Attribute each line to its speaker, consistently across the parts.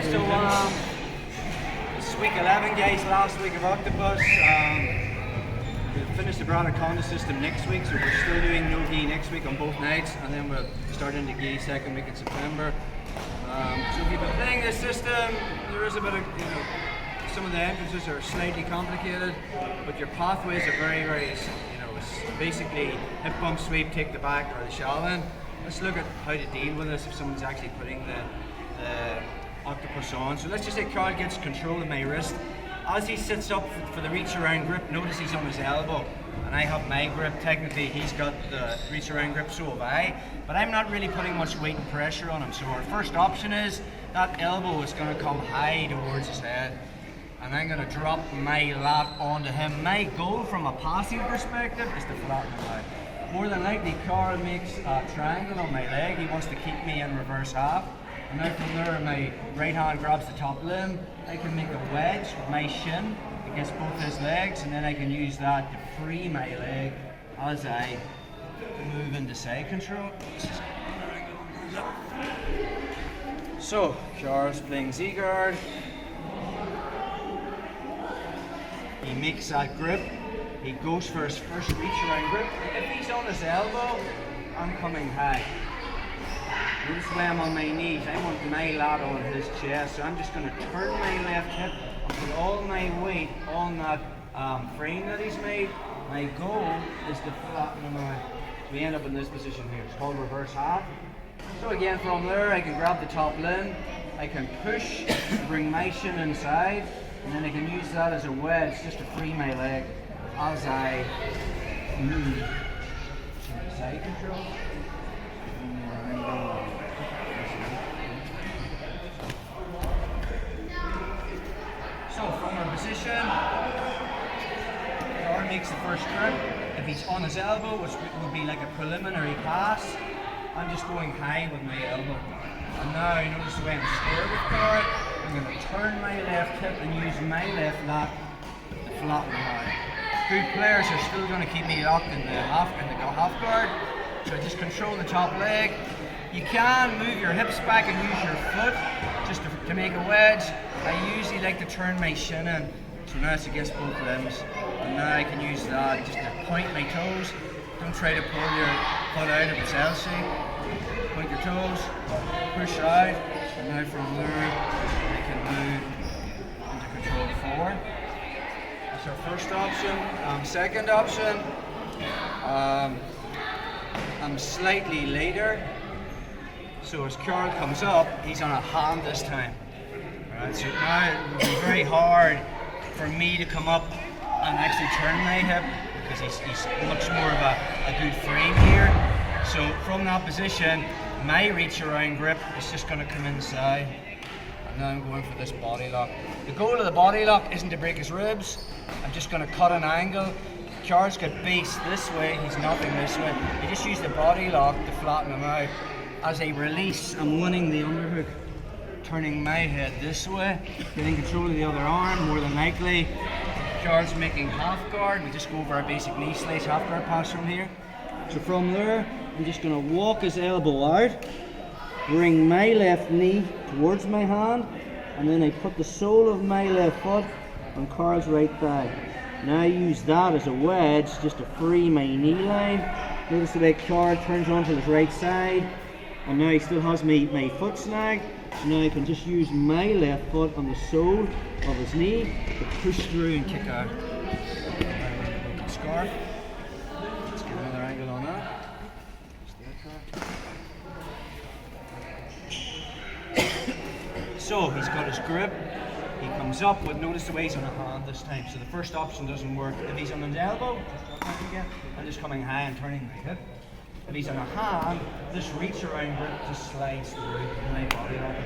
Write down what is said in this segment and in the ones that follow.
Speaker 1: Okay, so it's week 11, guys, last week of Octopus. We'll finish the Anaconda system next week, so we're still doing no gi next week on both nights, and then we'll start into gi second week in September. So if you've been playing this system, there is a bit of, some of the entrances are slightly complicated, but your pathways are very, it's basically hip bump sweep, take the back, or the shallow. Let's look at how to deal with this if someone's actually putting the octopus on. So let's just say Carl gets control of my wrist. As he sits up for the reach around grip, notice he's on his elbow, and I have my grip. Technically he's got the reach around grip, so have I, but I'm not really putting much weight and pressure on him. So our first option is that elbow is going to come high towards his head, and I'm going to drop my lat onto him. My goal from a passing perspective is to flatten him out. More than likely Carl makes a triangle on my leg. He wants to keep me in reverse half. And now from there, my right hand grabs the top limb. I can make a wedge with my shin against both his legs, and then I can use that to free my leg as I move into side control. So, Charles playing Z-guard. He makes that grip. He goes for his first reach around grip. If he's on his elbow, I'm coming high. Notice the way I'm on my knees. I want my lat on his chest, so I'm just going to turn my left hip and put all my weight on that frame that he's made. My goal is to flatten him out. We end up in this position here. It's called reverse half. So again, from there, I can grab the top limb. I can push, bring my shin inside, and then I can use that as a wedge just to free my leg as I move. Side control. So from our position, Carl makes the first grip. If he's on his elbow, which would be like a preliminary pass, I'm just going high with my elbow. And now you notice the way I'm square with Carl, I'm going to turn my left hip and use my left lat to flatten him out. Good players are still going to keep me locked in the half guard. So just control the top leg. You can move your hips back and use your foot just to make a wedge. I usually like to turn my shin in, so now it's against both limbs. And now I can use that just to point my toes. Don't try to pull your foot out if it's L shape. Point your toes, push out, and now from there I can move into control forward. That's our first option. Second option, I'm slightly later. So as Carl comes up, he's on a hand this time. Right, so now it will be very hard for me to come up and actually turn my hip because he's much more of a good frame here. So from that position, my reach around grip is just going to come inside. And now I'm going for this body lock. The goal of the body lock isn't to break his ribs. I'm just going to cut an angle. Carl's got base this way, he's nothing this way. You just use the body lock to flatten him out. As I release, I'm winning the underhook, turning my head this way, getting control of the other arm, more than likely. Charles making half guard. We just go over our basic knee slice half guard pass from here. So from there, I'm just going to walk his elbow out, bring my left knee towards my hand, and then I put the sole of my left foot on Carl's right thigh. Now I use that as a wedge just to free my knee line. Notice the way Carl turns onto his right side. And now he still has my foot snag, so now I can just use my left foot on the sole of his knee to push through and kick out. Broken scarf. Let's get another angle on that. So he's got his grip, he comes up, but notice the way he's on a hand this time. So the first option doesn't work. If he's on his elbow, I'm just coming high and turning my hip. If he's on a hand, this reach around grip just slides through my body lock.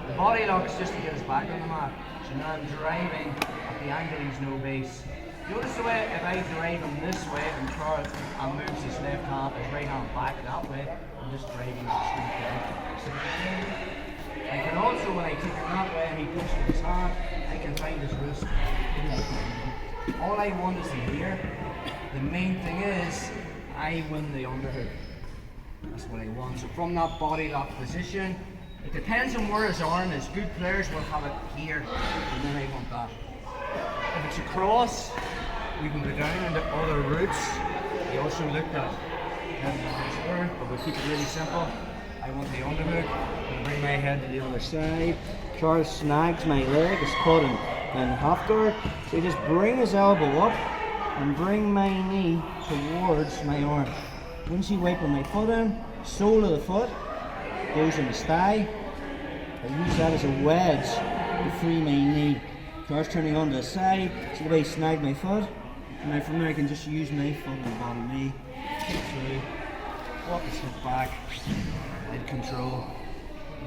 Speaker 1: The body lock is just to get his back on the mat. So now I'm driving at the angle he's no base. Notice the way if I drive him this way and Charles moves his left hand, his right hand back that way, I'm just driving straight down. So I can also, when I take him that way and he pushes with his hand, I can find his wrist. All I want is to hear. The main thing is, I win the underhook. That's what I want. So from that body lock position, It depends on where his arm is. Good players will have it here, and then I want that. If it's across, we can go down into other routes. We also looked at but we'll keep it really simple. I want the underhook, and bring my head to the other side. Charles snags my leg, it's caught in half guard. So I just bring his elbow up and bring my knee towards my arm. Once you wipe my foot in, sole of the foot goes in his thigh. I use that as a wedge to free my knee. Charles turning onto the side, so the way he snagged my foot. And then from there I can just use my foot on the bottom knee, kick through, walk the foot back, head control.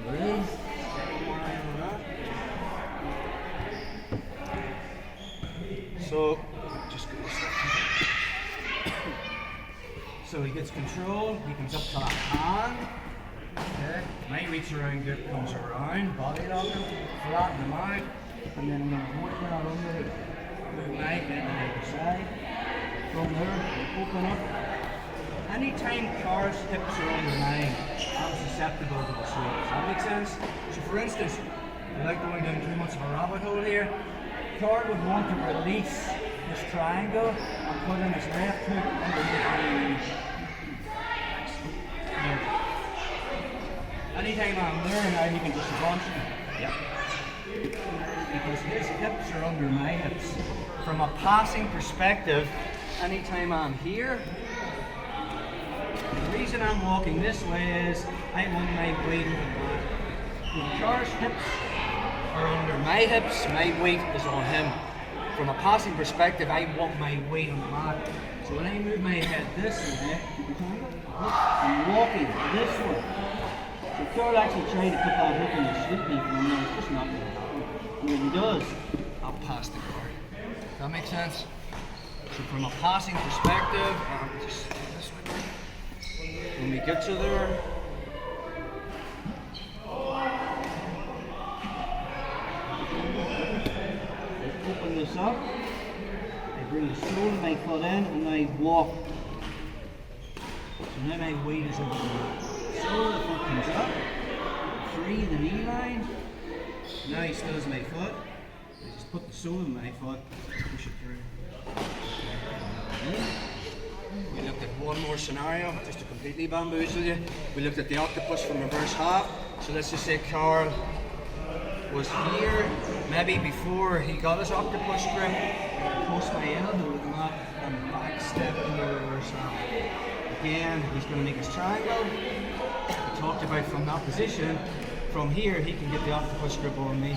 Speaker 1: Release. So, just go this way. So he gets control, he comes up to that hand. Okay. My reach around grip comes around, body lock him, flatten him out, and then I'm going to work that under it. Move my head to the other side. From there, open up. Anytime Car's hips are on the line, I'm susceptible to the swing. Does that make sense? So for instance, without going down too much of a rabbit hole here, Car would want to release this triangle and put in his left hook underneath my knee. Anytime I'm there now, he can just launch me. Yep. Because his hips are under my hips. From a passing perspective, anytime I'm here, the reason I'm walking this way is I want my weight on the mat. When Char's hips are under my hips, my weight is on him. From a passing perspective, I want my weight on the mat. So when I move my head this way, I'm walking this way. So Carl actually tried to put that hook in the sweep me from there, it's just not going to happen. And when he does, I'll pass the guard. Does that make sense? So from a passing perspective, just this way. When we get to there, I open this up, I bring the sole of my foot in, and I walk. So now my weight is over the mat. Sole of the foot comes up, free the knee line. Now he still has my foot. I just put the sole of my foot, push it through. We looked at one more scenario, just to completely bamboozle you. We looked at the octopus from reverse half. So let's just say Carl was here, maybe before he got his octopus grip, post my elbow with the mat and back step in the reverse half. Again, he's going to make his triangle. We talked about from that position. From here, he can get the octopus grip on me.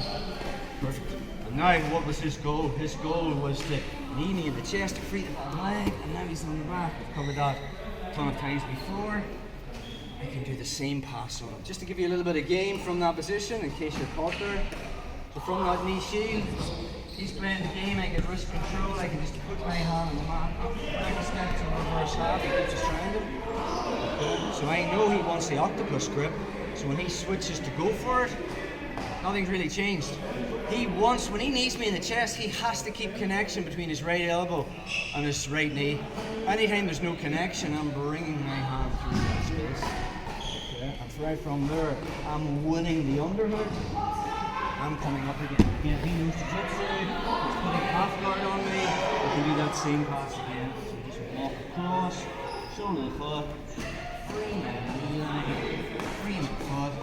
Speaker 1: Perfect. And now, what was his goal? His goal was to knee me in the chest to free the bottom leg, and now he's on the back. We've covered that a ton of times before. I can do the same pass on him. Just to give you a little bit of game from that position, in case you're caught there. So from that knee shield, he's playing the game. I get wrist control. I can just put my hand on the mat, back step to reverse half. He keeps his triangle. So I know he wants the octopus grip. So when he switches to go for it, nothing's really changed. He wants, when he knees me in the chest, he has to keep connection between his right elbow and his right knee. Anytime there's no connection, I'm bringing my hand through that space. Okay. And right from there, I'm winning the underhook. I'm coming up again. Again, he knows jiu-jitsu. He's putting half guard on me. I can do that same pass again. So just walk across, sole of the foot, free my knee line, free my foot,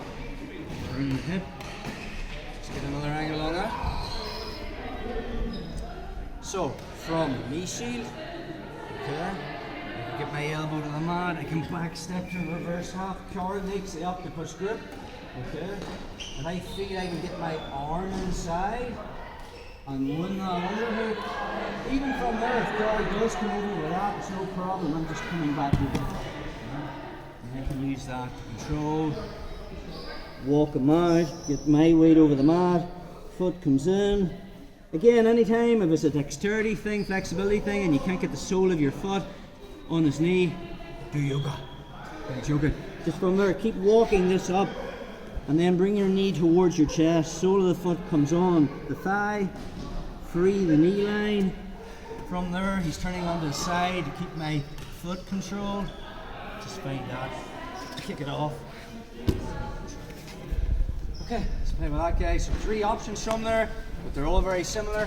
Speaker 1: bring the hip. Let's get another angle on that. So, from knee shield, okay, I can get my elbow to the mat, I can back step to reverse half, Carl makes the octopus grip, okay, and I feel I can get my arm inside and win that underhook. Even from there, if Carl does come over with that, it's no problem, I'm just coming back with it. And I can use that to control. Walk him out, get my weight over the mat, foot comes in. Again, anytime if it's a dexterity thing, flexibility thing, and you can't get the sole of your foot on his knee, do yoga. That's yoga. Just from there, keep walking this up, and then bring your knee towards your chest. Sole of the foot comes on the thigh, free the knee line. From there, he's turning onto the side to keep my foot controlled. Just find that. Kick it off. Okay, let's play with that guy. So 3 options from there, but they're all very similar.